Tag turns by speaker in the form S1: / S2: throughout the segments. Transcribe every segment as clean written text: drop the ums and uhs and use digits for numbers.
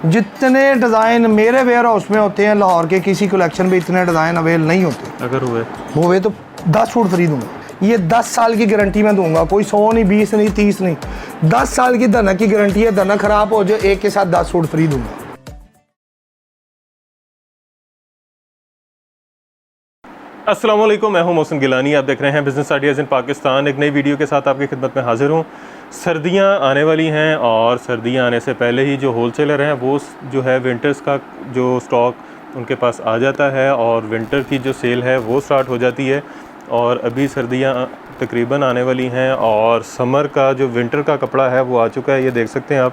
S1: जितने डिज़ाइन मेरे ware house में होते हैं लाहौर के किसी कलेक्शन में इतने डिज़ाइन अवेल नहीं होते।
S2: अगर
S1: हुए तो 10 सूट फ्री दूंगा। ये 10 साल की गारंटी मैं दूंगा, कोई 100 नहीं, 20 नहीं, 30 नहीं, 10 साल की धनक की गारंटी है। धनक खराब हो जाए एक के साथ 10 सूट फ्री दूंगा।
S2: अस्सलाम वालेकुम, मैं हूं मोहसिन गिलानी। आप देख रहे हैं बिज़नेस आइडियाज़ इन पाकिस्तान। एक नई वीडियो के साथ आपकी खिदमत में हाजिर हूं। सर्दियां आने वाली हैं और सर्दियां आने से पहले ही जो होलसेलर हैं वो जो है विंटर्स का जो स्टॉक उनके पास आ जाता है और विंटर की जो सेल है वो स्टार्ट हो जाती है। और अभी सर्दियां तकरीबन आने वाली हैं और समर का जो विंटर का कपड़ा है वो आ चुका है। ये देख सकते हैं आप,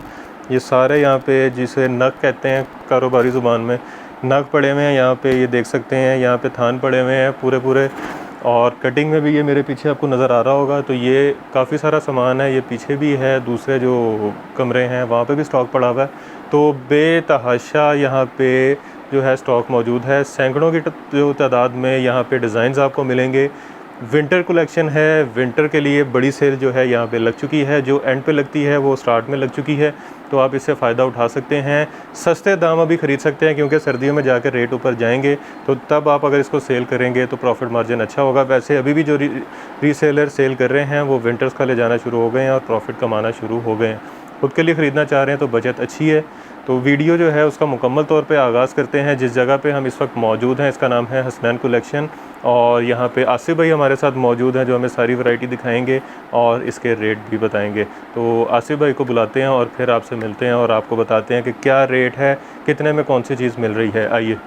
S2: ये सारे यहाँ पे जिसे नग कहते हैं कारोबारी ज़ुबान में, नग पड़े हुए हैं यहाँ पे। ये देख सकते हैं यहाँ पे थान पड़े हुए हैं पूरे पूरे, और कटिंग में भी ये मेरे पीछे आपको नज़र आ रहा होगा। तो ये काफ़ी सारा सामान है। ये पीछे भी है, दूसरे जो कमरे हैं वहाँ पे भी स्टॉक पड़ा हुआ है। तो बेतहाशा यहाँ पे जो है स्टॉक मौजूद है। सैकड़ों की जो तादाद में यहाँ पे डिज़ाइंस आपको मिलेंगे। विंटर कलेक्शन है, विंटर के लिए बड़ी सेल जो है यहाँ पे लग चुकी है। जो एंड पे लगती है वो स्टार्ट में लग चुकी है, तो आप इससे फ़ायदा उठा सकते हैं। सस्ते दाम अभी ख़रीद सकते हैं क्योंकि सर्दियों में जाकर रेट ऊपर जाएंगे, तो तब आप अगर इसको सेल करेंगे तो प्रॉफिट मार्जिन अच्छा होगा। वैसे अभी भी जो रीसेलर सेल कर रहे हैं वो विंटर्स का ले जाना शुरू हो गए हैं और प्रॉफिट कमाना शुरू हो गए हैं। खुद के लिए ख़रीदना चाह रहे हैं तो बचत अच्छी है। तो वीडियो जो है उसका मुकम्मल तौर पे आगाज़ करते हैं। जिस जगह पे हम इस वक्त मौजूद हैं इसका नाम है हसनैन कलेक्शन, और यहाँ पे आसिफ भाई हमारे साथ मौजूद हैं जो हमें सारी वैरायटी दिखाएंगे और इसके रेट भी बताएंगे। तो आसिफ भाई को बुलाते हैं और फिर आपसे मिलते हैं और आपको बताते हैं कि क्या रेट है, कितने में कौन सी चीज़ मिल रही है। आइए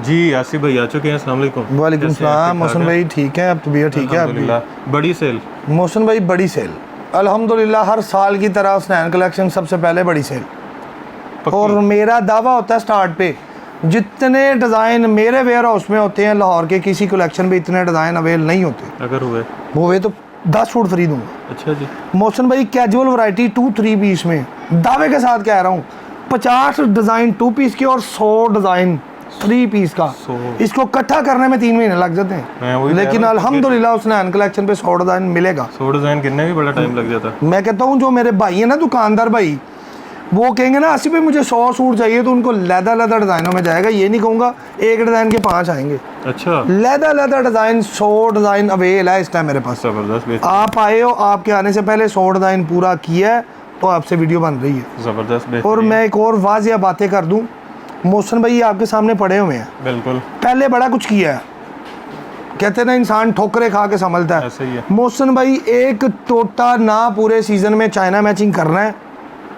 S2: जी, आसिफ भाई आ चुके हैं। अस्सलाम वालेकुम।
S1: वालेकुम सलाम। मोहसिन भाई ठीक है, अब तबीयत ठीक है आपकी?
S2: बड़ी सेल
S1: मोहसिन भाई बड़ी सेल अल्हम्दुलिल्लाह, हर साल की तरह हसनैन कलेक्शन सबसे पहले बड़ी सेल। और मेरा दावा होता है स्टार्ट पे, जितने डिज़ाइन मेरे वेयर हाउस में होते हैं लाहौर के किसी कलेक्शन में इतने डिज़ाइन अवेल नहीं होते।
S2: अगर
S1: हुए तो 10 सूट फ्री दूंगा।
S2: अच्छा जी।
S1: मोहसिन भाई कैजुअल वैरायटी 2-3 पीस में दावे के साथ कह रहा हूँ, 50 डिज़ाइन 2 पीस के और 100 डिज़ाइन 3 पीस का। इसको इकट्ठा करने में 3 महीने लग जाते हैं, लेकिन अल्हम्दुलिल्लाह हसनैन कलेक्शन पे 100 डिज़ाइन मिलेगा।
S2: 100 डिज़ाइन कितने भी बड़ा टाइम लग जाता।
S1: मैं कहता हूँ जो मेरे भाई है ना दुकानदार भाई, वो कहेंगे ना आसिफ भाई मुझे 100 सूट चाहिए, तो उनको लैदा डिज़ाइनों में जाएगा। ये नहीं कहूँगा एक डिज़ाइन के 5 आएंगे।
S2: अच्छा,
S1: लैदा डिज़ाइन 100 डिज़ाइन अवेल है इस टाइम मेरे पास।
S2: ज़बरदस्त।
S1: आप आए हो, आपके आने से पहले 100 डिज़ाइन पूरा किया है तो आपसे वीडियो बन रही है।
S2: ज़बरदस्त।
S1: और मैं एक और वाज़िया बातें कर दूँ, मोहसिन भाई आपके सामने पड़े हुए हैं।
S2: बिल्कुल।
S1: पहले बड़ा कुछ किया है, कहते ना इंसान ठोकरे खा के संभलता है।
S2: ऐसे ही है।
S1: मोहसिन भाई एक टोटा ना पूरे सीज़न में चाइना मैचिंग करना है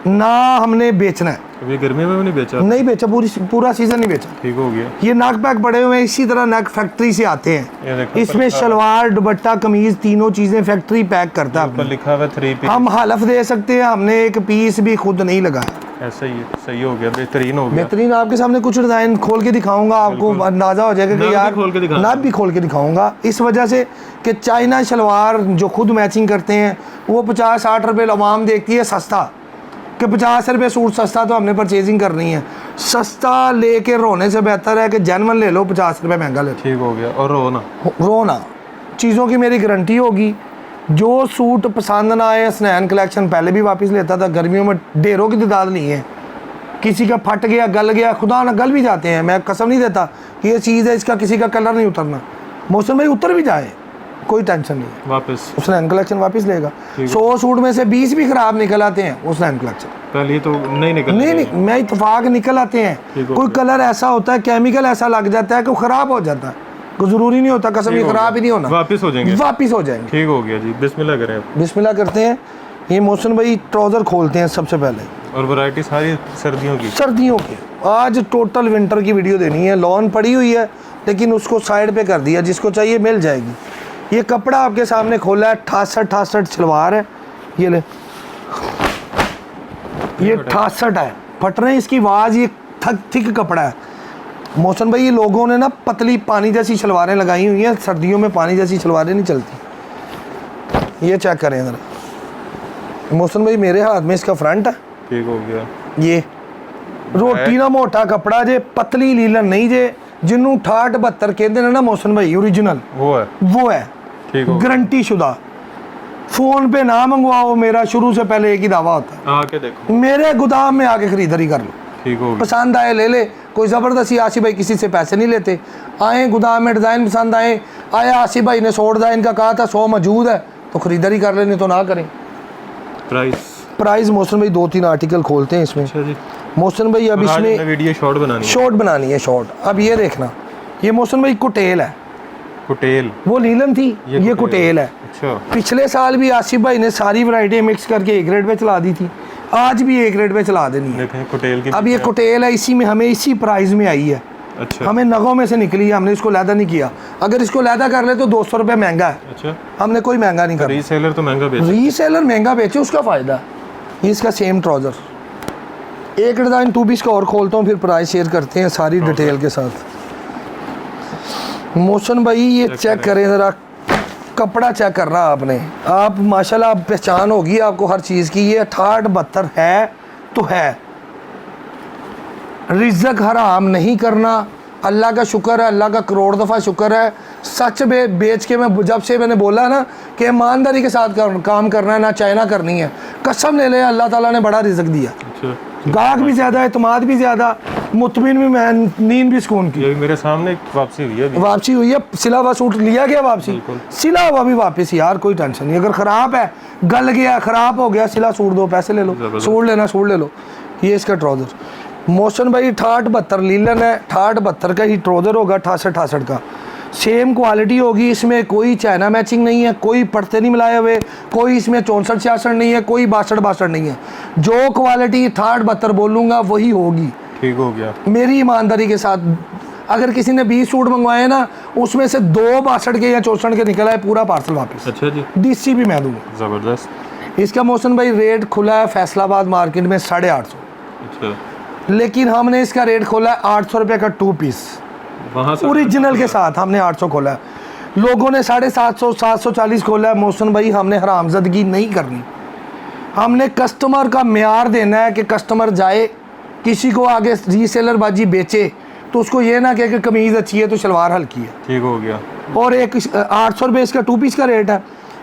S1: ना हमने बेचना है।
S2: अभी गर्मी में भी नहीं बेचा?
S1: नहीं बेचा, पूरा सीजन नहीं बेचा।
S2: ठीक हो गया।
S1: ये नग पैक पड़े हुए हैं, इसी तरह नग फैक्ट्री से आते हैं। इसमें शलवार दुपट्टा कमीज तीनों चीजें फैक्ट्री पैक करता है।
S2: लिखा हुआ 3 पीस। हम
S1: हलफ दे सकते हैं हमने एक पीस भी खुद नहीं लगाया।
S2: ऐसा ही है। सही हो गया, बेहतरीन हो गया।
S1: बेहतरीन। आपके सामने कुछ डिजाइन खोल के दिखाऊंगा, आपको अंदाजा हो जाएगा कि यार नग भी खोल के दिखाऊंगा। इस वजह से कि चाइना शलवार जो खुद मैचिंग करते हैं वो 50-60 रुपये अवाम देखती है सस्ता, कि 50 रुपये सूट सस्ता तो हमने परचेजिंग करनी है। सस्ता लेके रोने से बेहतर है कि जेन्युइन ले लो, 50 रुपये महंगा ले।
S2: ठीक हो गया। और रोना
S1: चीज़ों की मेरी गारंटी होगी। जो सूट पसंद ना आए, हसनैन कलेक्शन पहले भी वापस लेता था। गर्मियों में ढेरों की तादाद नहीं है, किसी का फट गया गल गया, खुदा ना गल भी जाते हैं। मैं कसम नहीं देता कि ये चीज़ है इसका किसी का कलर नहीं उतरना। मौसम भाई उतर भी जाए कोई टेंशन नहीं है,
S2: वापस
S1: हसनैन कलेक्शन वापस लेगा। 100 सूट में से 20 भी खराब निकल आते हैं हसनैन कलेक्शन।
S2: पहले तो नहीं,
S1: मैं इत्तेफाक निकल आते हैं। कोई कलर ऐसा होता है, केमिकल ऐसा लग जाता है कि खराब हो जाता है, कोई ज़रूरी नहीं होता कसम ये खराब ही नहीं होना,
S2: वापस हो जाएंगे।
S1: ठीक
S2: हो गया जी। बिस्मिल्लाह करें।
S1: बिस्मिल्लाह करते हैं। ये मोहसिन भाई ट्राउज़र खोलते हैं सबसे पहले, और
S2: वैरायटी सारी
S1: सर्दियों की। आज टोटल विंटर की वीडियो देनी है। लॉन पड़ी हुई है लेकिन उसको साइड पे कर दिया, जिसको चाहिए मिल जाएगी। ये कपड़ा आपके सामने खोला है, 68 सलवार है। ये ले, ये 68 है। फट रहे हैं इसकी आवाज़, ये थिक कपड़ा है। मोहसिन भाई ये लोगों ने ना पतली पानी जैसी शलवारें लगाई हुई हैं, सर्दियों में पानी जैसी शलवारें नहीं चलती। ये चेक करें ज़रा मोहसिन भाई, मेरे हाथ में इसका फ्रंट है।
S2: ठीक हो गया।
S1: ये रोटी ना मोटा कपड़ा जे, पतली लीलन नहीं जे, जिन्हों 68-72 कहते हैं ना मोहसिन भाई, ओरिजिनल वो है। गारंटी शुदा। फोन पे ना मंगवाओ, मेरा शुरू से पहले एक ही दावा होता है,
S2: आके देखो
S1: मेरे गोदाम में आके खरीदारी कर लो।
S2: ठीक हो गया।
S1: पसंद आए ले ले, कोई ज़बरदस्ती आसिफ भाई किसी से पैसे नहीं लेते। आए गोदाम में डिज़ाइन पसंद आए, आया आसिफ भाई ने 100 डिज़ाइन का कहा था, 100 मौजूद है तो ख़रीदारी कर लेनी, तो ना करें। प्राइस मोहसिन भाई 2-3 आर्टिकल खोलते हैं इसमें।
S2: अच्छा जी।
S1: मोहसिन भाई अब इसमें
S2: वीडियो शॉर्ट बनानी है।
S1: शॉर्ट। अब ये देखना, ये मोहसिन भाई कुटेल है,
S2: कुटेल
S1: वो नीलम थी, ये कुटेल है।
S2: अच्छा।
S1: पिछले साल भी आसिफ भाई ने सारी वैरायटी मिक्स करके एक रेट पे चला दी थी, आज भी एक रेट पे चला देनी है।
S2: कुटेल की
S1: अब ये कुटेल है, इसी में हमें इसी प्राइस में आई है।
S2: अच्छा।
S1: हमें नगों में से निकली है, हमने इसको लैदा नहीं किया। अगर इसको लैदा कर ले तो 200 रुपये महंगा है।
S2: अच्छा।
S1: हमने कोई महंगा नहीं करा।
S2: रीसेलर तो महंगा बेचे,
S1: रीसेलर महंगा बेचे, उसका फ़ायदा। इसका सेम ट्राउज़र, एक डिज़ाइन 2 पीस का और खोलता हूँ, फिर प्राइस शेयर करते हैं सारी डिटेल के साथ। मोहसिन भाई ये चेक करें ज़रा, कपड़ा चेक करना आपने, आप माशाल्लाह आप पहचान होगी आपको हर चीज़ की। ये 68-72 है तो है, रिज़्क हराम नहीं करना। अल्लाह का शुक्र है, अल्लाह का करोड़ दफ़ा शुक्र है। सच बेच के मैं जब से मैंने बोला ना कि ईमानदारी के साथ काम करना है, ना चाइना करनी है, कसम ले ले अल्लाह ताला ने बड़ा रिज़्क दिया।
S2: अच्छा।
S1: गाहक भी ज़्यादा, एतमाद भी ज़्यादा, मुतमिन भी, मैं नींद भी सुकून की।
S2: मेरे सामने वापसी हुई है,
S1: वापसी हुई है, सिला हुआ सूट लिया गया वापसी, सिला हुआ भी वापस, यार कोई टेंशन नहीं। अगर ख़राब है, गल गया, ख़राब हो गया, सिला सूट दो, पैसे ले लो, सूट लेना सूट ले लो। ये इसका ट्राउज़र मोहसिन भाई 68-72 लीलन है, 68-72 का ही ट्राउज़र होगा, 68-68 का सेम क्वालिटी होगी। इसमें कोई चाइना मैचिंग नहीं है, कोई पड़ते नहीं मिलाए हुए, कोई इसमें 64-66 नहीं है, कोई 62-62 नहीं है। जो क्वालिटी 68-72 बोलूँगा वही होगी।
S2: ठीक हो गया।
S1: मेरी ईमानदारी के साथ अगर किसी ने 20 सूट मंगवाए ना, उसमें से 2 62 के या 64 के निकला है, पूरा पार्सल वापस।
S2: अच्छा जी।
S1: DC भी मैं दूँगा।
S2: ज़बरदस्त।
S1: इसका मोहसिन भाई रेट खुला है फैसलाबाद मार्केट में 850।
S2: अच्छा।
S1: लेकिन हमने इसका रेट खोला है 800 रुपये का 2 पीस,
S2: वहाँ से
S1: ओरिजिनल के साथ हमने 800 खोला है। लोगों ने 750 740 खोला है। मोहसिन भाई हमने हरामजदगी नहीं करनी, हमने कस्टमर का म्यार देना है कि कस्टमर जाए, किसी को आगे रीसेलर बाजी बेचे तो उसको ये ना कहे कि कमीज़ अच्छी है तो शलवार हल्की है।
S2: ठीक हो गया।
S1: और एक 800 रुपये इसका 2 पीस का रेट है।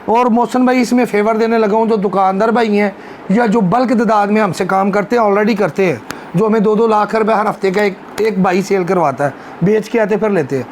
S1: और मोहसिन भाई इसमें फेवर देने लगा हूँ, जो दुकानदार भाई हैं या जो बल्क तादाद में हमसे काम करते हैं, ऑलरेडी करते हैं, जो हमें 2-2 लाख रुपए हर हफ्ते का एक भाई सेल करवाता है, बेच के आते फिर लेते हैं।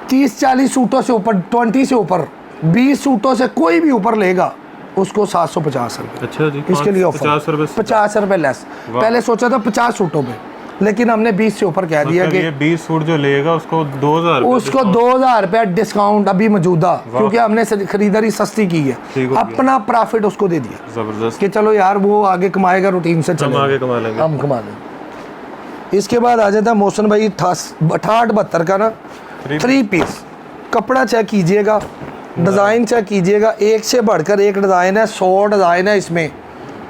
S1: 30-40 सूटों से ऊपर, 20 से ऊपर, 20 सूटों से कोई भी ऊपर लेगा उसको 750 रुपये।
S2: अच्छा जी।
S1: इसके लिए ऑफर 50 रुपये लेस। पहले सोचा था 50 सूटों पे, लेकिन हमने 20 से ऊपर कह दिया कि
S2: ये 20 सूट जो लेगा उसको 2000
S1: रुपये डिस्काउंट अभी मौजूदा, क्योंकि हमने खरीदारी सस्ती की है, अपना प्रॉफिट उसको दे दिया।
S2: जबरदस्त
S1: कि चलो यार वो आगे कमाएगा, रूटीन से चलेगा,
S2: आगे कमा लेंगे,
S1: हम कमा लेंगे। इसके बाद आ जाता है मोहसिन भाई 68-72 का ना 3 पीस। कपड़ा चेक कीजिएगा, डिज़ाइन चेक कीजिएगा, एक से बढ़कर एक डिज़ाइन है, 100 डिज़ाइन है इसमें,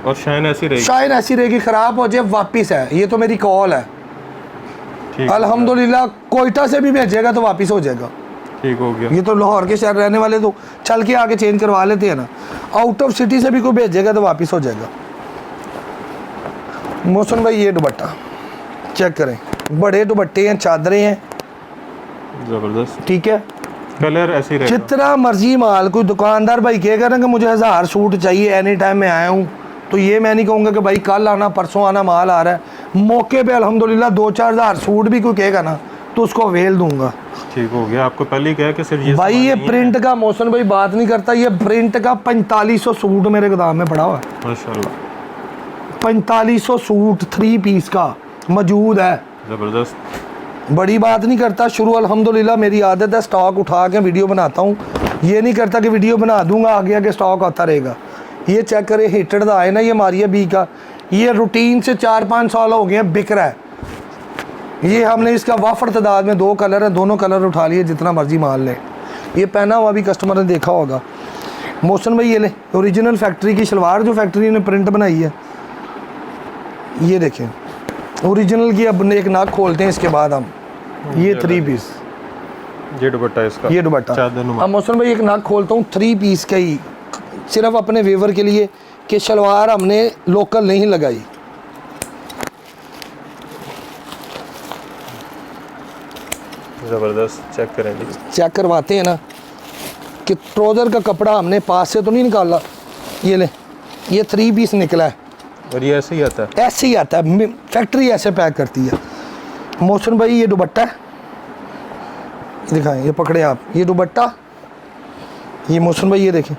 S2: और शाइन ऐसी रहेगी,
S1: शाइन ऐसी रहेगी, ख़राब हो जाए वापस है। ये तो मेरी कॉल है, अल्हम्दुलिल्लाह। कोयटा से भी भेजेगा तो वापस हो जाएगा।
S2: ठीक हो गया।
S1: ये तो लाहौर के शहर रहने वाले तो चल के आके चेंज करवा लेते हैं ना, आउट ऑफ सिटी से भी कोई भेजेगा तो वापस हो जाएगा। मोहसिन भाई ये दुपट्टा चेक करें, बड़े दुपट्टे हैं, चादरें हैं,
S2: जबरदस्त।
S1: ठीक है,
S2: कलर ऐसे ही रहेगा,
S1: जितना मर्जी माल। कोई दुकानदार भाई कहेगा ना कि मुझे 1000 सूट चाहिए एनी टाइम मैं आया हूँ, तो ये मैं नहीं कहूँगा कि भाई कल आना परसों आना, माल आ रहा है मौके पे अल्हम्दुलिल्लाह। 2-4 हज़ार सूट भी कोई कहेगा ना तो उसको अवेल दूंगा।
S2: ठीक हो गया। आपको पहले ही कहा कि सिर्फ ये
S1: भाई ये प्रिंट का मोहसिन भाई बात नहीं करता, ये प्रिंट का 4500 सूट मेरे गोदाम में पड़ा हुआ है,
S2: माशाल्लाह।
S1: 4500 सूट 3 पीस का मौजूद है।
S2: ज़बरदस्त।
S1: बड़ी बात नहीं करता, शुरू अल्हम्दुलिल्लाह मेरी आदत है स्टॉक उठा के वीडियो बनाता हूँ, ये नहीं करता कि वीडियो बना दूंगा आगे आगे स्टॉक आता रहेगा। ये चेक करें, हिटेड का है ना, ये मारिया बी का, ये रूटीन से 4-5 साल हो गए हैं बिक रहा है। ये हमने इसका वाफर तादाद में 2 कलर है, दोनों कलर उठा लिए, जितना मर्जी माल ले। ये पहना हुआ भी कस्टमर ने देखा होगा। मोहसिन भाई ये ले ओरिजिनल फैक्ट्री की शलवार, जो फैक्ट्री ने प्रिंट बनाई है, ये देखें ओरिजिनल की। अब एक नाक खोलते हैं इसके बाद हम, ये 3 पीस,
S2: ये दुपट्टा इसका,
S1: ये दुपट्टा। अब मोहसिन भाई एक नाक खोलता हूँ 3 पीस का ही, सिर्फ अपने वेवर के लिए कि शलवार हमने लोकल नहीं लगाई।
S2: ज़बरदस्त। चेक करेंगे,
S1: चेक करवाते हैं ना कि ट्राउज़र का कपड़ा हमने पास से तो नहीं निकाला। ये ले, ये 3 पीस निकला है,
S2: और ये ऐसे ही आता है?
S1: ऐसे ही आता है, फैक्ट्री ऐसे पैक करती है। मोहसिन भाई ये दुपट्टा है, ये दिखाएं, ये पकड़े आप, ये दुपट्टा, ये मोहसिन भाई ये देखें,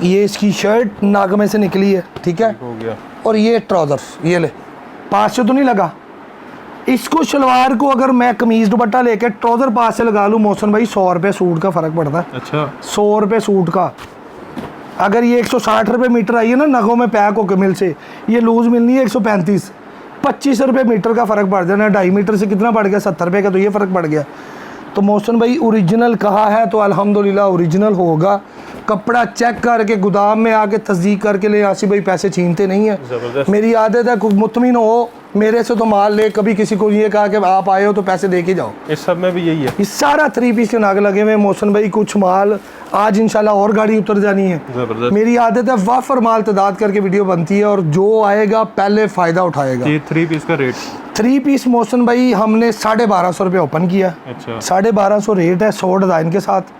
S1: ये इसकी शर्ट नागमे से निकली है, ठीक है,
S2: हो गया।
S1: और ये ट्राउज़र, ये ले 500 तो नहीं लगा। इसको शलवार को अगर मैं कमीज़ दुपट्टा लेके ट्राउज़र पास से लगा लूँ मोहसिन भाई, 100 रुपये सूट का फ़र्क पड़ता है।
S2: अच्छा,
S1: 100 रुपये सूट का। अगर ये 160 रुपये मीटर आई है ना नगों में पैक होकर मिल से, ये लूज़ मिलनी है 135, 25 रुपये मीटर का फ़र्क पड़ जाना। 2.5 मीटर से कितना बढ़ गया, 70 रुपये का, तो ये फ़र्क पड़ गया। तो मोहसिन भाई ओरिजिनल कहा है तो अल्हम्दुलिल्लाह ओरिजिनल होगा। कपड़ा चेक करके गोदाम में आके तस्दीक करके ले। आसिफ भाई पैसे छीनते नहीं है, मेरी आदत है, मुतमिन हो मेरे से तो माल ले, कभी किसी को ये कहा कि आप आए हो तो पैसे दे के जाओ।
S2: इस सब में भी यही है?
S1: इस सारा 3 पीस के नाग लगे हुए मोहसिन भाई। कुछ माल आज इंशाल्लाह और गाड़ी उतर जानी है।
S2: जबरदस्त।
S1: मेरी आदत है वाफर माल तादाद करके वीडियो बनती है और जो आएगा पहले फ़ायदा उठाएगा।
S2: ये 3 पीस का रेट?
S1: 3 पीस मोहसिन भाई हमने 1250 रुपये ओपन किया।
S2: अच्छा,
S1: 1250 रेट है 100 डिज़ाइन के साथ।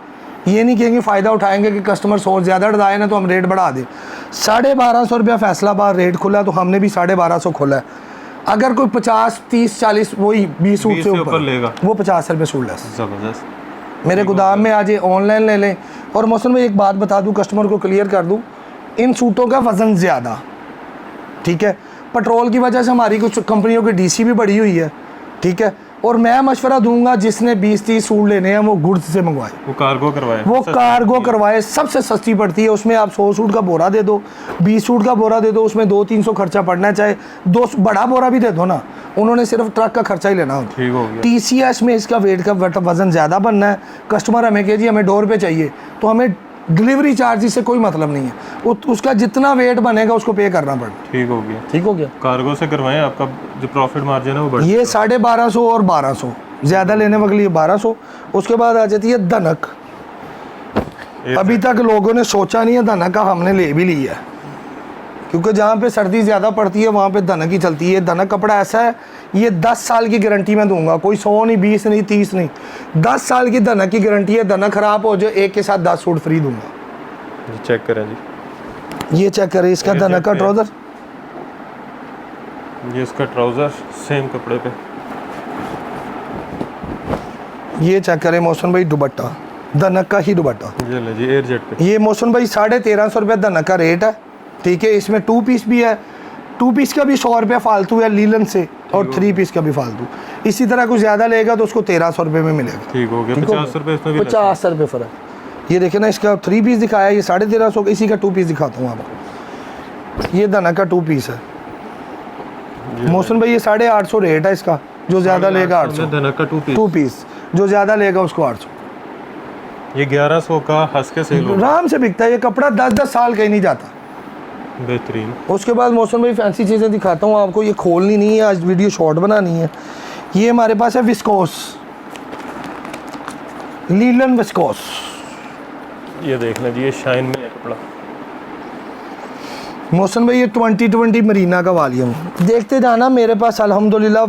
S1: ये नहीं कहेंगे फ़ायदा उठाएंगे कि कस्टमर 100 ज़्यादा डिज़ाइन है तो हम रेट बढ़ा दें। 1250 रुपया फैसलाबाद रेट खुला तो हमने भी 1250 खोला है। अगर कोई 50, 30, 40 वही 20 सूट से ऊपर
S2: लेगा
S1: वो 50 रुपये सूट लेस।
S2: ज़बरदस्त।
S1: मेरे गोदाम में आज ऑनलाइन ले लें। और मौसम में एक बात बता दूं, कस्टमर को क्लियर कर दूं, इन सूटों का वज़न ज़्यादा, ठीक है, पेट्रोल की वजह से हमारी कुछ कंपनियों की डीसी भी बढ़ी हुई है, ठीक है। और मैं मशवरा दूंगा जिसने 20-30 सूट लेने हैं वो गुड्स से मंगवाए,
S2: वो कार्गो करवाए,
S1: वो कार्गो करवाए, सबसे सस्ती पड़ती है। उसमें आप 100 सूट का बोरा दे दो, 20 सूट का बोरा दे दो, उसमें 200-300 खर्चा पड़ना, चाहे 2 बड़ा बोरा भी दे दो ना, उन्होंने सिर्फ ट्रक का खर्चा ही लेना होता है।
S2: ठीक हो गया।
S1: TCS में इसका वेट का वज़न ज़्यादा बनना है। कस्टमर हमें कहे जी हमें डोर पे चाहिए, तो हमें डिलीवरी चार्ज से कोई मतलब नहीं है, उसका जितना वेट बनेगा उसको पे करना पड़ेगा।
S2: ठीक हो गया,
S1: ठीक हो गया।
S2: कार्गो से करवाएं, आपका जो प्रॉफिट मार्जिन है वो बढ़
S1: ये 1250 और 1200 ज़्यादा लेने वाले लिए 1200। उसके बाद आ जाती है धनक। अभी तक लोगों ने सोचा नहीं है धनक का, हमने ले भी लिया है, क्योंकि जहाँ पे सर्दी ज़्यादा पड़ती है वहाँ पे धनक ही चलती है। धनक कपड़ा ऐसा है, ये 10 साल की गारंटी मैं दूंगा, कोई 100 नहीं, 20 नहीं, 30 नहीं, 10 साल की धनक की गारंटी है। धनक ख़राब हो जाए एक के साथ 10 सूट फ्री दूंगा।
S2: चेक करें जी,
S1: ये चेक करें इसका धनक का ट्राउज़र,
S2: ये इसका ट्राउज़र सेम कपड़े पे।
S1: ये चेक करें मौसम भाई दुपट्टा, धनक का ही दुपट्टा,
S2: ये ले जी एयर जेट पे।
S1: ये मौसम भाई 1350 रुपये धनक का रेट है, ठीक है। इसमें 2 पीस भी है, 2 पीस का भी 100 रुपये फालतू है लीलन से, और 3 पीस का भी फालतू। इसी तरह कुछ ज़्यादा लेगा तो उसको 1300 रुपये में मिलेगा।
S2: ठीक हो गया, 50 रुपये इसमें भी
S1: 50 रुपये फ़र्क। ये देखे ना, इसका 3 पीस दिखाया, ये 1350 का, इसी का 2 पीस दिखाता हूँ आपको। ये धनक का 2 पीस है मौसम भाई, ये 850 रेट है इसका, जो ज़्यादा लेगा 800।
S2: धनक का 2
S1: पीस जो ज़्यादा लेगा उसको 800।
S2: ये 1100 का हंस के सेल होगा,
S1: आराम से बिकता है ये कपड़ा, 10-10 साल कहीं नहीं जाता।
S2: बेहतरीन।
S1: उसके बाद मौसम भाई फैंसी चीज़ें दिखाता हूँ आपको, ये खोलनी नहीं है आज, वीडियो शॉर्ट बनानी है। ये हमारे पास है विस्कोस, लीलन विस्कोस,
S2: ये देख लें जी, ये शाइन में है कपड़ा।
S1: मौसम भाई ये 2020 मरीना का वॉल्यूम, देखते जाना। मेरे पास अल्हम्दुलिल्लाह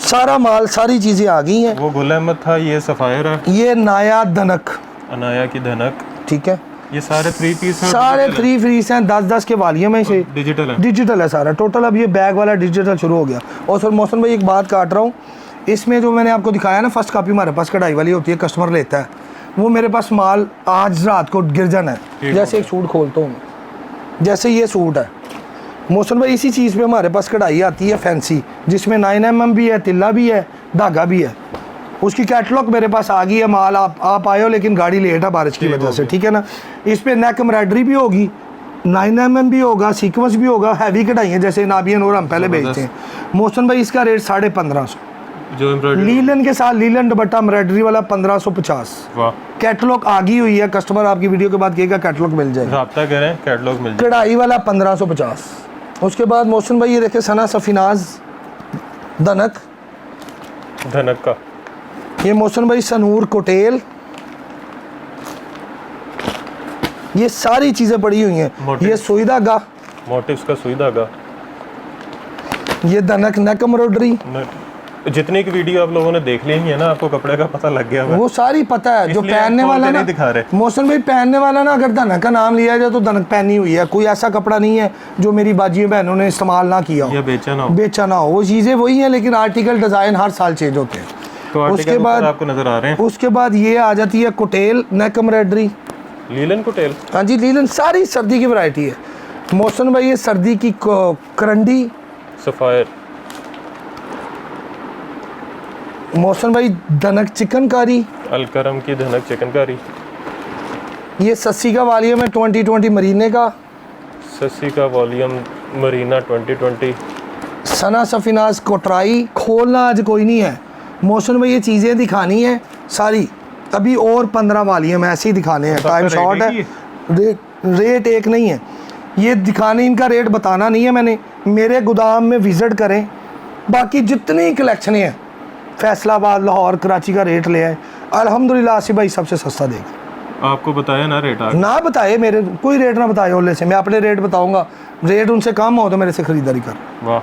S1: सारा माल, सारी चीज़ें आ गई हैं।
S2: वो गुल अहमद था, ये सफ़ायर है,
S1: ये नाया धनक,
S2: अनाया की धनक,
S1: ठीक है।
S2: ये सारे 3 पीस हैं,
S1: सारे 3 पीस हैं, 10-10 के वॉल्यूम है, इसे
S2: डिजिटल है,
S1: डिजिटल है सारा टोटल। अब ये बैग वाला डिजिटल शुरू हो गया। और सर मौसम भाई एक बात काट रहा हूँ, इसमें जो मैंने आपको दिखाया ना, फर्स्ट कॉपी हमारे पास कढ़ाई वाली होती है, कस्टमर लेता है, वो मेरे पास माल आज रात को गिर जाना है। जैसे एक सूट खोलता हूँ, जैसे ये सूट है मौसम भाई, इसी चीज़ पे हमारे पास कढ़ाई आती है फैंसी, जिसमें 9mm भी है, तिल्ला भी है, धागा भी है। उसकी कैटलॉग मेरे पास आ गई है, माल आप आए हो, लेकिन गाड़ी लेट है बारिश की वजह से, ठीक है ना। इस पे नेक एम्ब्रॉयडरी भी होगी, 9mm भी होगा, सीक्वेंस भी होगा, हैवी कढ़ाई है जैसे नाबियन और हम पहले बेचते हैं। मौसम भाई इसका रेट 1550,
S2: जो एम्ब्रॉयडरी
S1: लीलन के साथ, लीलन दुपट्टा एम्ब्रॉयडरी वाला 1550।
S2: वाह,
S1: कैटलॉग आ गई हुई है, कस्टमर आपकी वीडियो के बाद कहेगा कैटलॉग मिल जाएगा,
S2: राब्ता करें, कैटलॉग मिल जाए।
S1: कढ़ाई वाला 1550। उसके बाद मौसम भाई ये देखे सना सफीनाज धनक,
S2: धनक का,
S1: ये मौसम भाई सनूर कोटेल, ये सारी चीज़ें पड़ी हुई हैं। ये सुई धागा,
S2: मोटिव्स का सुई धागा,
S1: ये धनक नेक एम्ब्रॉयडरी,
S2: जितनी की वीडियो आप लोगों ने देख ली है ना, आपको कपड़े का पता लग गया
S1: वो सारी पता है। जो
S2: इसलिए
S1: पहनने
S2: खोल
S1: वाला
S2: के
S1: ना
S2: नहीं दिखा रहे।
S1: मौसम भाई, पहनने वाला ना, अगर धनक का नाम लिया जाए तो धनक पहनी हुई है, कोई ऐसा कपड़ा नहीं है जो मेरी बाजियों बहनों ने इस्तेमाल ना किया हो
S2: या बेचा ना
S1: हो। वो चीज़ें वही हैं, लेकिन आर्टिकल डिज़ाइन हर साल चेंज होते हैं।
S2: तो
S1: उसके बाद
S2: आपको नजर आ रहे हैं,
S1: उसके बाद ये आ जाती है कुटेल नेक एम्ब्रॉयडरी,
S2: लीलन कुटेल।
S1: हाँ जी, लीलन सारी सर्दी की वैरायटी है। मौसम भाई ये सर्दी की करंडी,
S2: सफायर,
S1: मौसम भाई धनक चिकनकारी,
S2: अलकरम की धनक चिकनकारी,
S1: ये सस्सी का वॉल्यूम है 2020 मरीने का,
S2: सस्सी का वॉल्यूम मरीना 2020,
S1: सना सफिनाज कोटराई। खोलना आज कोई नहीं है मौसम भाई, ये चीज़ें दिखानी है सारी। अभी और 15 वॉल्यूम ऐसे ही दिखाने हैं, टाइम शॉर्ट है, रेट एक नहीं है। ये दिखाने, इनका रेट बताना नहीं है मैंने, मेरे गोदाम में विज़िट करें। बाकी जितनी कलेक्शनें हैं फैसलाबाद, लाहौर, कराची का रेट ले आए, अल्हम्दुलिल्लाह आसिफ भाई सबसे सस्ता देगा।
S2: आपको बताया ना रेट
S1: ना बताए, मेरे कोई रेट ना बताए ओले से, मैं अपने रेट बताऊंगा। रेट उनसे कम हो तो मेरे से खरीदारी कर।
S2: वाह,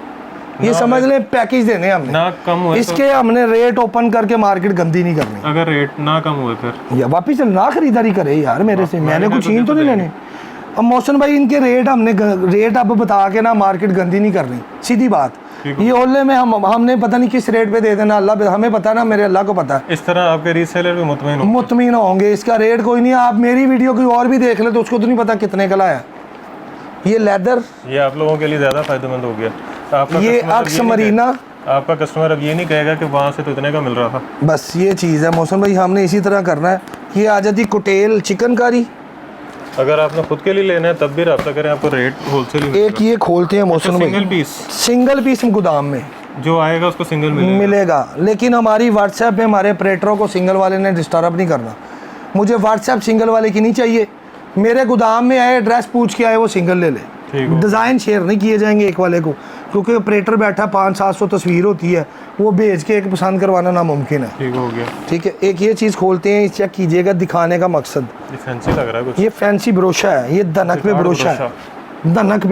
S1: ये समझ लें पैकेज देने हमने
S2: ना कम हुए
S1: इसके हमने रेट ओपन करके मार्केट गंदी नहीं करनी।
S2: अगर रेट ना कम हुए फिर
S1: या वापिस ना खरीदारी करे यार मेरे से, मैंने कुछ छीन तो नहीं लेने। अब मौसम भाई इनके रेट रेट अब बता के ना मार्केट गंदी नहीं करनी, सीधी बात। ये ओले में हमने पता नहीं किस रेट पे दे देना, अल्लाह हमें पता ना, मेरे अल्लाह को पता है।
S2: इस तरह आपके रीसेलर भी
S1: मुतमईन होंगे, इसका रेट कोई नहीं। आप मेरी वीडियो कोई और भी देख ले तो उसको तो नहीं पता कितने का लाया। ये लेदर,
S2: ये आप लोगों के लिए ज़्यादा फायदेमंद हो गया। आपका
S1: ये अक्स मरीना,
S2: आपका कस्टमर अब ये नहीं कहेगा कि वहाँ से तो इतने का मिल रहा था।
S1: बस ये चीज़ है मौसम भाई, हमने इसी तरह करना है। ये आ जाती कुटेल चिकनकारी,
S2: अगर आपने खुद के लिए लेना है तब भी रब्ता करें, आपको रेट होलसेल
S1: एक ये खोलते हैं मौसम भाई, सिंगल पीस गोदाम में
S2: जो आएगा उसको सिंगल
S1: मिलेगा। लेकिन हमारी व्हाट्सएप पे हमारे ऑपरेटरों को सिंगल वाले ने डिस्टर्ब नहीं करना। मुझे व्हाट्सएप सिंगल वाले की नहीं चाहिए, मेरे गोदाम में आए एड्रेस पूछ के आए वो सिंगल ले ले। डिज़ाइन शेयर नहीं किए जाएंगे एक वाले को, क्योंकि ऑपरेटर बैठा 500-700 तस्वीर होती है, वो भेज के एक पसंद करवाना नामुमकिन है।
S2: ठीक हो गया,
S1: ठीक है। एक ये चीज़ खोलते हैं, चेक कीजिएगा, दिखाने का मकसद।
S2: ये फैंसी लग रहा है कुछ।
S1: ये फैंसी ब्रोशा है, ये धनक पे ब्रोशा है, धनक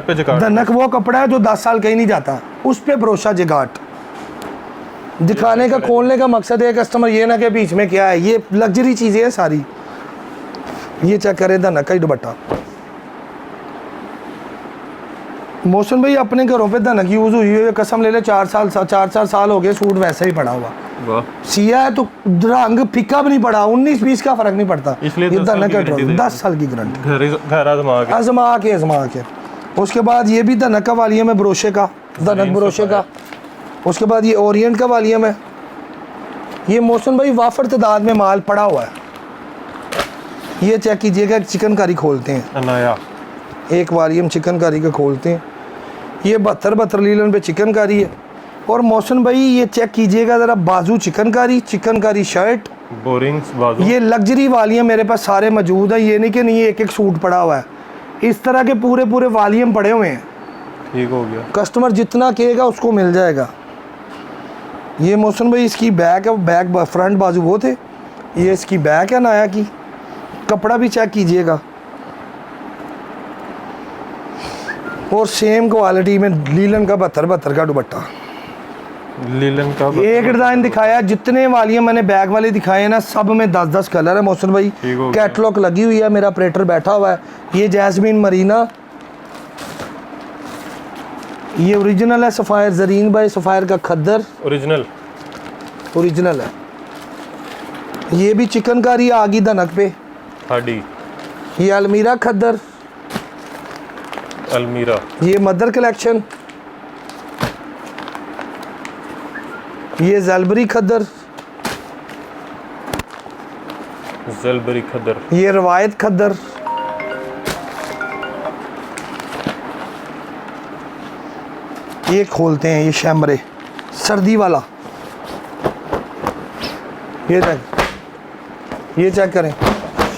S1: पे
S2: जगाट।
S1: धनक वो कपड़ा है जो 10 साल कहीं नहीं जाता, उस पे ब्रोशा जगाट। दिखाने का, खोलने का मकसद है कस्टमर ये ना कि बीच में क्या है। ये लग्जरी चीज़ें हैं सारी। ये चेक करें, धनक का ही दुपट्टा। मौसम भाई अपने घरों पे धनक यूज़ हुई है, कसम ले ले 4 साल हो गए, सूट वैसे ही पड़ा हुआ। सिया है तो रंग फीका भी नहीं पड़ा, 19-20 का फर्क नहीं पड़ता।
S2: इसलिए
S1: ये धनक का 10 साल की गारंटी,
S2: घर आजमा
S1: के। उसके बाद ये भी धनक का वालियम है, ब्रोशे का, धनक ब्रोशे का। उसके बाद ये ओरिएंट का वालियम है। ये मौसम भाई वाफर तादाद में माल पड़ा हुआ है। ये चेक कीजिएगा, चिकनकारी खोलते हैं,
S2: नया
S1: एक वालियम चिकनकारी का खोलते हैं। ये 72 लीलन पे चिकनकारी है। और मौसम भाई ये चेक कीजिएगा ज़रा, बाजू चिकनकारी शर्ट,
S2: बोरिंग्स बाजू।
S1: ये लग्जरी वालियम मेरे पास सारे मौजूद हैं, ये नहीं कि नहीं एक सूट पड़ा हुआ है, इस तरह के पूरे वालियम पड़े हुए हैं।
S2: ठीक हो गया,
S1: कस्टमर जितना कहेगा उसको मिल जाएगा। ये मौसम भाई इसकी बैक है, बैक फ्रंट बाजू वो थे, ये इसकी बैक है नया की। कपड़ा भी चेक कीजिएगा, और सेम क्वालिटी में लीलन का 72 का दुपट्टा।
S2: लीलन का
S1: एक डिज़ाइन दिखाया, जितने वालियम मैंने बैग वाले दिखाए ना, सब में 10-10 कलर है मौसम भाई। कैटलॉग लगी हुई है, मेरा ऑपरेटर बैठा हुआ है। ये जैस्मीन मरीना, ये ओरिजिनल है, सफ़ायर जरीन भाई, सफ़ायर का खद्दर ओरिजिनल है। ये भी चिकनकारी आ गई धनक पे,
S2: हाडी।
S1: ये अलमीरा खद्दर,
S2: अलमीरा।
S1: ये मदर कलेक्शन, ये जलबरी खद्दर, ये रवायत खद्दर। ये खोलते हैं, ये शैमरे सर्दी वाला। ये चेक करें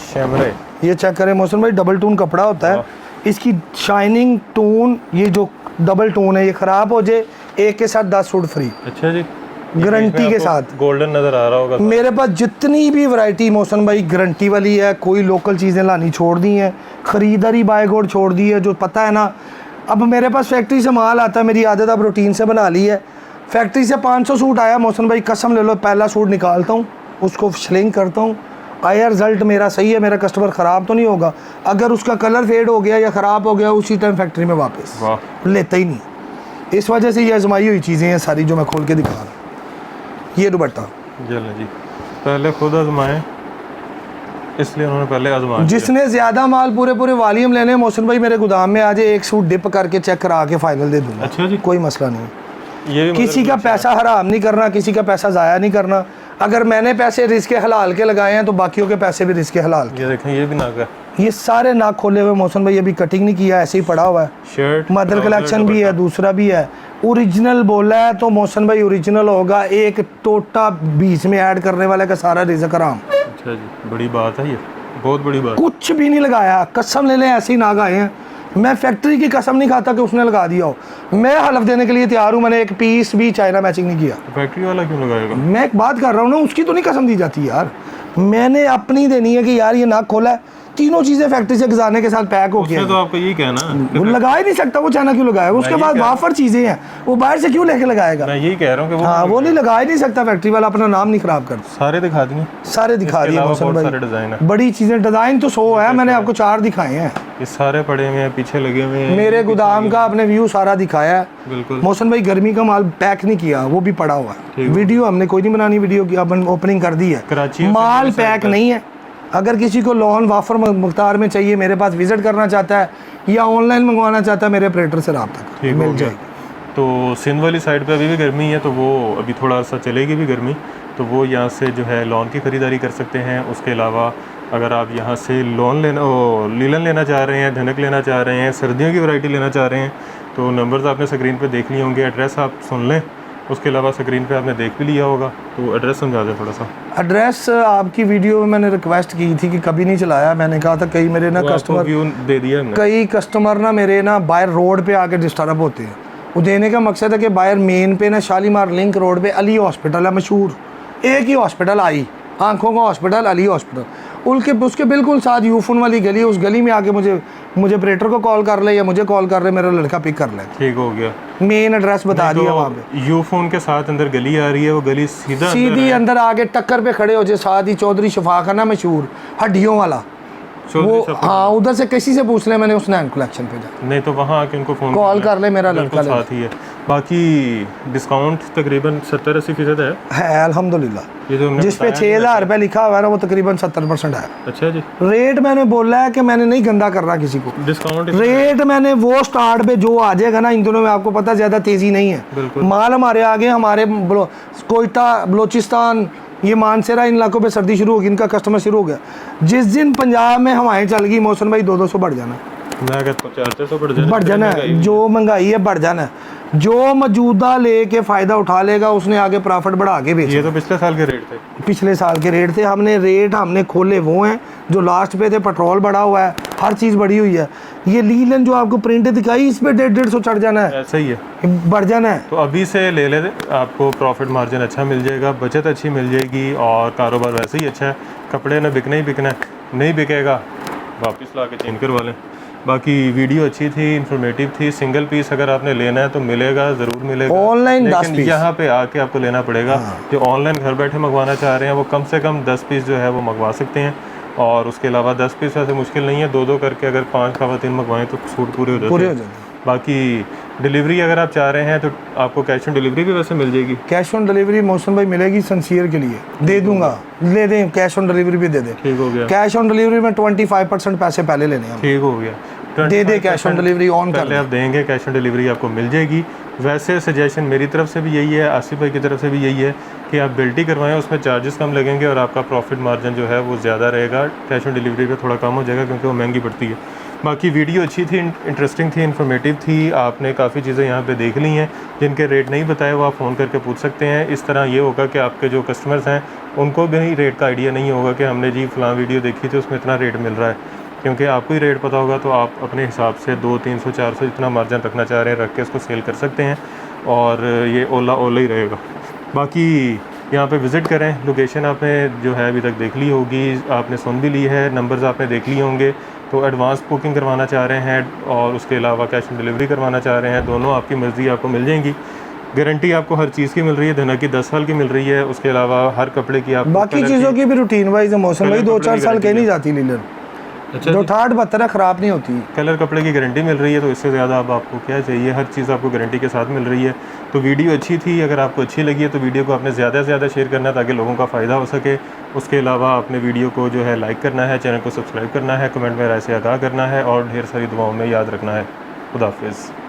S2: शैमरे,
S1: ये चेक करें मौसम भाई, डबल टून कपड़ा होता है। इसकी शाइनिंग टून, ये जो डबल टून है, ये ख़राब हो जाए एक के साथ 10 सूट फ्री।
S2: अच्छा जी,
S1: गारंटी के साथ।
S2: गोल्डन नज़र आ रहा होगा।
S1: मेरे पास जितनी भी वैरायटी मौसम भाई गारंटी वाली है, कोई लोकल चीज़ें लानी छोड़ दी हैं, ख़रीदारी बाय गोल्ड छोड़ दी है। जो पता है ना, अब मेरे पास फैक्ट्री से माल आता है, मेरी आदत अब रूटीन से बना ली है। फैक्ट्री से 500 सूट आया, मोहसिन भाई कसम ले लो, पहला सूट निकालता हूँ, उसको श्लिंग करता हूँ, आया रिज़ल्ट मेरा सही है, मेरा कस्टमर ख़राब तो नहीं होगा। अगर उसका कलर फेड हो गया या ख़राब हो गया, उसी टाइम फैक्ट्री में वापस लेता ही नहीं। इस वजह से ये आजमाई हुई चीज़ें हैं सारी जो मैं खोल के दिखा रहा हूँ। ये दुपट्टा
S2: चलें जी, पहले खुद आजमाएं, इसलिए उन्होंने पहले आजमा।
S1: जिसने ज़्यादा माल पूरे वॉल्यूम लेने हैं, मोहसिन भाई मेरे गोदाम में आज एक सूट डिप करके चेक करा के फाइनल दे दूँगा।
S2: अच्छा जी,
S1: कोई मसला नहीं।
S2: ये
S1: किसी का पैसा हराम नहीं करना, किसी का पैसा ज़ाया नहीं करना। अगर मैंने पैसे रिस्क हलाल के लगाए हैं तो बाकियों के पैसे भी रिस्क हलाल के।
S2: ये देखें, ये भी नाक है,
S1: ये सारे नाक खोले हुए मोहसिन भाई, अभी कटिंग नहीं किया, ऐसे ही पड़ा हुआ है।
S2: शर्ट
S1: मदर कलेक्शन भी है, दूसरा भी है। ओरिजिनल बोला है तो मोहसिन भाई ओरिजिनल होगा। एक टोटा बीच में ऐड करने वाले का सारा रिज़्क हराम।
S2: अच्छा जी, बड़ी बात है, ये बहुत बड़ी बात।
S1: कुछ भी नहीं लगाया, कसम ले लें, ऐसे ही नाग आए हैं। मैं फैक्ट्री की कसम नहीं खाता कि उसने लगा दिया हो। मैं हलफ देने के लिए तैयार हूँ, मैंने एक पीस भी चाइना मैचिंग नहीं किया।
S2: फैक्ट्री वाला क्यों लगाएगा?
S1: मैं एक बात कर रहा हूँ ना, उसकी तो नहीं कसम दी जाती यार, मैंने अपनी देनी है कि यार ये नाक खोला है, तीनों चीज़ें फैक्ट्री से खजाने के साथ पैक हो गया।
S2: तो आपको यही कहना
S1: वो लगा ही नहीं सकता, वो चाइना क्यों लगाएगा? उसके पास वाफर चीज़ें हैं, वो बाहर से क्यों लेके लगाएगा?
S2: मैं यही कह रहा हूँ कि
S1: हाँ, वो नहीं लगा ही नहीं सकता फैक्ट्री वाला, अपना नाम नहीं खराब कर।
S2: सारे दिखा दिए,
S1: सारे दिखा दिए मोहसिन
S2: सारे डिजाइन
S1: भाई,
S2: है,
S1: बड़ी चीज़ें। डिज़ाइन तो 100 है, मैंने आपको 4 दिखाए हैं।
S2: ये सारे पड़े हुए हैं, पीछे लगे हुए हैं।
S1: मेरे गोदाम का आपने व्यू सारा दिखाया है।
S2: बिल्कुल
S1: मोहसिन भाई, गर्मी का माल पैक नहीं किया, वो भी पड़ा हुआ है। वीडियो हमने कोई नहीं बनानी, वीडियो की अपन ओपनिंग कर दी है।
S2: कराची
S1: माल पैक नहीं है। अगर किसी को लोन वाफर मकदार में चाहिए, मेरे पास विजिट करना चाहता है या ऑनलाइन मंगवाना चाहता है, मेरे ऑपरेटर से रब्ता मिल जाएगी।
S2: तो सिंध वाली साइड पे अभी भी गर्मी है, तो वो अभी थोड़ा सा चलेगी भी गर्मी, तो वो यहाँ से जो है लोन की ख़रीदारी कर सकते हैं। उसके अलावा अगर आप यहाँ से लीलन लेना चाह रहे हैं, धनक लेना चाह रहे हैं, सर्दियों की वैरायटी लेना चाह रहे हैं, तो नंबर्स आपने स्क्रीन पे देख लिए होंगे। एड्रेस आप सुन लें, उसके अलावा स्क्रीन पे आपने देख भी लिया होगा, तो एड्रेस समझा दें थोड़ा सा।
S1: एड्रेस आपकी वीडियो में मैंने रिक्वेस्ट की थी कि कभी नहीं चलाया। मैंने कहा था कई मेरे ना कस्टमर
S2: व्यू दे दिया हमने।
S1: कई कस्टमर ना मेरे ना बाहर रोड पे आके डिस्टर्ब होते हैं। वो देने का मकसद है कि बाहर मेन पे ना शालीमार लिंक रोड पे अली हॉस्पिटल है मशहूर, एक ही हॉस्पिटल आई, आंखों का हॉस्पिटल, अली हॉस्पिटल। उसके बिल्कुल साथ यूफोन वाली गली, उस गली में आके मुझे ऑपरेटर को कॉल कर ले या मुझे कॉल कर ले, मेरा लड़का पिक कर ले।
S2: ठीक हो गया,
S1: मेन एड्रेस बता दिया वहाँ पे।
S2: यूफोन के साथ अंदर गली आ रही है, वो गली सीधी
S1: अंदर आके टक्कर पे खड़े हो जाए, साथ ही चौधरी शफाखाना मशहूर हड्डियों वाला, वो हाँ, उधर से किसी से पूछ ले, मैंने उस नैन कलेक्शन पे जा,
S2: नहीं तो वहाँ आके उनको फ़ोन
S1: कॉल कर ले, मेरा लड़का
S2: साथ ही है। बाकी डिस्काउंट तकरीबन 70-80% है
S1: अल्हम्दुलिल्लाह।
S2: ये जो
S1: जिस पे 6,000 रुपये लिखा हुआ है ना, वो तकरीबन 70% है।
S2: अच्छा जी,
S1: रेट मैंने बोला है कि मैंने नहीं गंदा कर रहा किसी को,
S2: डिस्काउंट
S1: रेट मैंने वो स्टार्ट पे जो आ जाएगा ना, इन दिनों में आपको पता ज़्यादा तेज़ी नहीं है। माल हमारे आगे, हमारे कोयटा, बलोचिस्तान, ये मानसेरा, इन इलाकों पे सर्दी शुरू होगी, इनका कस्टमर शुरू हो गया। जिस दिन पंजाब में हवाएं चल गई मोहसिन भाई, 200 बढ़ जाना,
S2: मैं कहता हूँ 400
S1: बढ़ जाना है। जो महंगाई है बढ़ जाना है। जो मौजूदा लेके फ़ायदा उठा लेगा, उसने आगे प्रॉफिट बढ़ा के बेचा।
S2: ये तो पिछले साल के रेट थे,
S1: पिछले साल के रेट थे। हमने खोले वो हैं जो लास्ट पे थे। पेट्रोल बढ़ा हुआ है, हर चीज़ बढ़ी हुई है। ये लीलन जो आपको प्रिंट दिखाई, इस पे 150 चढ़ जाना है,
S2: ऐसा ही है,
S1: बढ़ जाना है।
S2: तो अभी से ले ले, आपको प्रॉफिट मार्जिन अच्छा मिल जाएगा, बचत अच्छी मिल जाएगी, और कारोबार वैसे ही अच्छा है। कपड़े ना बिकना ही बिकना है, नहीं बिकेगा वापस ला के चेंज करवा लें। बाकी वीडियो अच्छी थी, इन्फॉर्मेटिव थी। सिंगल पीस अगर आपने लेना है तो मिलेगा, ज़रूर मिलेगा
S1: ऑनलाइन,
S2: लेकिन यहाँ पे आके आपको लेना पड़ेगा। जो ऑनलाइन घर बैठे मंगवाना चाह रहे हैं, वो कम से कम 10 पीस जो है वो मंगवा सकते हैं। और उसके अलावा 10 पीस वैसे मुश्किल नहीं है, 2-2 करके अगर 5 खवातीन मंगवाएं तो सूट पूरे हो जाते हैं। बाकी डिलीवरी अगर आप चाह रहे हैं तो आपको कैश ऑन डिलीवरी भी वैसे मिल जाएगी।
S1: कैश ऑन डिलीवरी मौसम भाई मिलेगी, सिंसियर के लिए दे दूंगा, ले दें, कैश ऑन डिलीवरी भी दे दे।
S2: ठीक हो गया,
S1: कैश ऑन डिलीवरी में 25% पैसे पहले लेने हैं।
S2: ठीक हो गया,
S1: दे दे कैश ऑन डिलीवरी ऑन कर
S2: ले, आप देंगे कैश ऑन डिलीवरी आपको मिल जाएगी। वैसे सजेशन मेरी तरफ से भी यही है, आसिफ भाई की तरफ से भी यही है कि आप बिल्टी करवाएं, उसमें चार्जेस कम लगेंगे और आपका प्रॉफिट मार्जिन जो है वो ज़्यादा रहेगा। कैश ऑन डिलीवरी पे थोड़ा कम हो जाएगा क्योंकि वो महंगी पड़ती है। बाकी वीडियो अच्छी थी, इंटरेस्टिंग थी, इन्फॉर्मेटिव थी। आपने काफ़ी चीज़ें यहाँ पे देख ली हैं, जिनके रेट नहीं बताए वो आप फ़ोन करके पूछ सकते हैं। इस तरह ये होगा कि आपके जो कस्टमर्स हैं उनको भी रेट का आइडिया नहीं होगा कि हमने जी फ़लाँ वीडियो देखी थी उसमें इतना रेट मिल रहा है, क्योंकि आपको ही रेट पता होगा तो आप अपने हिसाब से 200-300-400 जितना मार्जिन रखना चाह रहे हैं रख के उसको सेल कर सकते हैं, और ये ओला ही रहेगा। बाकी यहाँ पे विज़िट करें, लोकेशन आपने जो है अभी तक देख ली होगी, आपने सुन भी ली है, नंबर्स आपने देख लिए होंगे। तो एडवांस बुकिंग करवाना चाह रहे हैं और उसके अलावा कैश ऑन डिलीवरी करवाना चाह रहे हैं, दोनों आपकी मर्ज़ी, आपको मिल जाएंगी। गारंटी आपको हर चीज़ की मिल रही है, धना की 10 साल की मिल रही है। उसके अलावा हर कपड़े की आप
S1: बाकी चीज़ों की भी रूटीन वाइज है मौसम भाई, 2-4 साल कहीं नहीं जाती लीलन।
S2: अच्छा,
S1: जो 68-72 ख़राब नहीं होती।
S2: कलर कपड़े की गारंटी मिल रही है, तो इससे ज़्यादा अब आपको क्या चाहिए। हर चीज़ आपको गारंटी के साथ मिल रही है। तो वीडियो अच्छी थी, अगर आपको अच्छी लगी है तो वीडियो को आपने ज़्यादा से ज़्यादा शेयर करना है ताकि लोगों का फ़ायदा हो सके। उसके अलावा आपने वीडियो को जो है लाइक करना है, चैनल को सब्सक्राइब करना है, कमेंट में राय से आगाह करना है और ढेर सारी दुआओं में याद रखना है। खुदा हाफिज़।